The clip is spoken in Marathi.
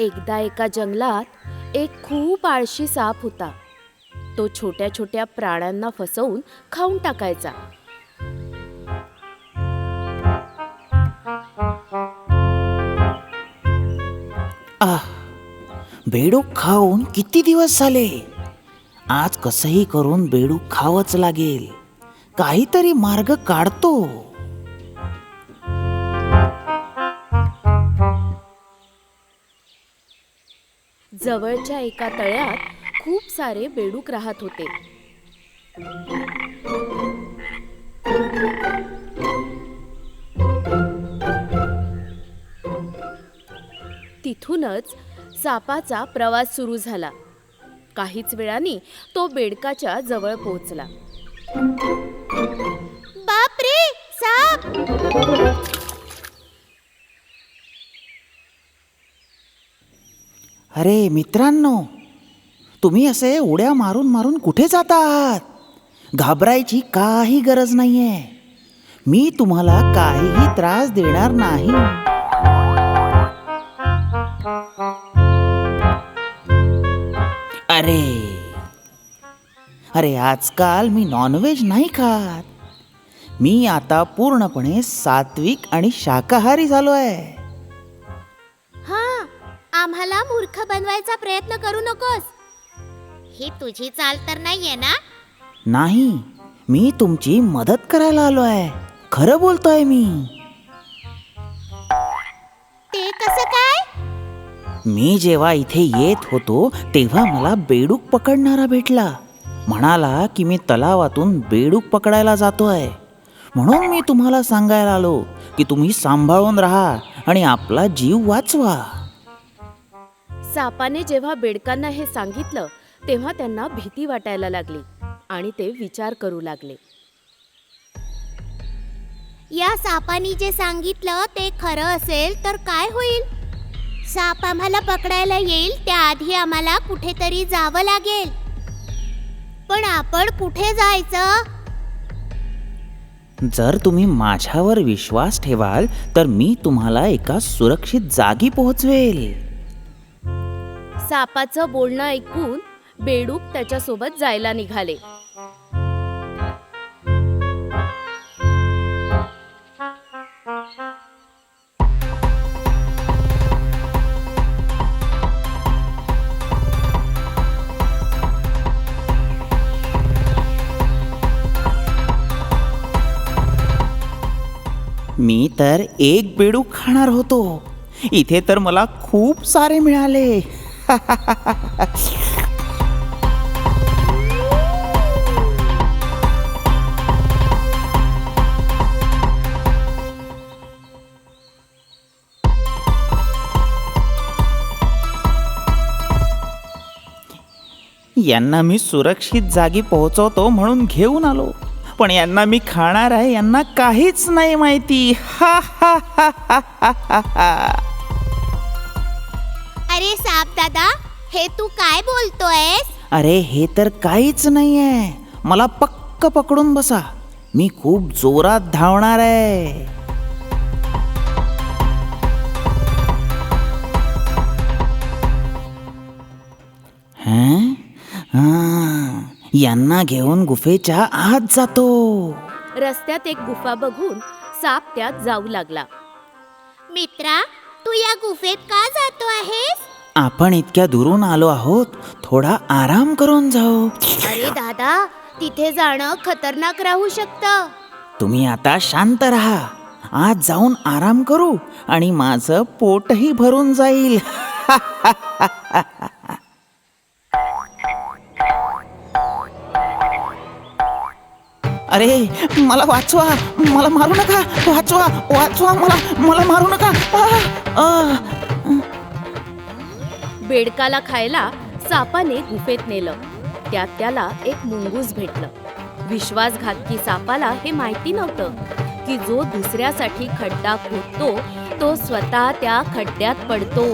एकदा एका जंगलात एक खूप आळशी साप होता. तो छोट्या छोट्या प्राण्यांना फसवून खाऊन टाकायचा. आह, बेडूक खाऊन किती दिवस झाले. आज कसंही करून बेडूक खावंच लागेल. काहीतरी मार्ग काढतो. जवळच्या एका तळ्यात खूप सारे बेडूक राहत होते. तिथूनच सापाचा प्रवास सुरू झाला. काहीच वेळाने तो बेडकाच्या जवळ पोहोचला. बापरे, साप! अरे मित्रांनो, तुम्ही असे उड्या मारून मारून कुठे जात आहात? घाबरायची काही गरज नाहीये. मी तुम्हाला काहीही त्रास देणार नाही. अरे अरे आजकाल मी नॉनव्हेज नाही खात. मी आता पूर्णपणे सात्विक आणि शाकाहारी झालोय. हा, आम्हाला मूर्ख बनवायचा प्रयत्न करू नकोस. ही तुझी चाल तर नाहीये ना? नाही, मी तुमची मदत करायला आलोय. खरं बोलतोय मी. ते कसं काय? मी जेव्हा इथे येत होतो तेव्हा मला बेडूक पकडणारा भेटला. म्हणाला की मी तलावातून बेडूक पकडायला जातोय. म्हणून मी तुम्हाला सांगायला आलो की तुम्ही सांभाळून राहा आणि आपला जीव वाचवा. सापाने जेव्हा बेडकांना हे सांगितलं तेव्हा त्यांना भीती वाटायला लागली आणि ते विचार करू लागले. या सापानी जे सांगितलं ते खरं असेल तर काय होईल? साप आम्हाला पकडायला येईल त्याआधी आम्हाला कुठेतरी जावं लागेल. पण आपण कुठे जायचं? जर तुम्ही माझ्यावर विश्वास ठेवाल तर मी तुम्हाला एका सुरक्षित जागी पोहोचवेल. सापाचं बोलणं ऐकून बेडूक त्याच्यासोबत जायला निघाले. मी तर एक बेडूक खाणार होतो. इथे तर मला खूप सारे मिळाले. यांना मी सुरक्षित जागी पोहोचवतो म्हणून घेऊन आलो. पण यांना मी खाणार आहे यांना काहीच नाही माहिती. हा हा हा हा हा हा. अरे साप दादा, हे तू काय बोलतोयस? अरे हे तर काहीच नाहीये. मला पक्क पकडून बसा. मी खूप जोरात धावणार आहे. यांना घेऊन गुफेच्या आत जातो. रस्त्यात एक गुफा बघून साप त्यात जाऊ लागला. मित्रा, तू या गुफेत का जातो आहेस? आपण इतक्या दुरून आलो आहोत, थोडा आराम करून जाऊ. अरे दादा, तिथे जाणं खतरनाक राहू शकतं. तुम्ही आता शांत राहा. आज जाऊन आराम करू आणि माझं पोटही भरून जाईल. अरे मला वाचवा, मला मारू नका. वाचवा वाचवा मला, मला मारू नका. बेडकाला खायला सापाने गुफेत नेलं. त्यात त्याला एक मुंगूस भेटलं. विश्वासघातकी सापाला हे माहिती नव्हतं की जो दुसऱ्यासाठी खड्डा खोदतो तो स्वतः त्या खड्ड्यात पडतो.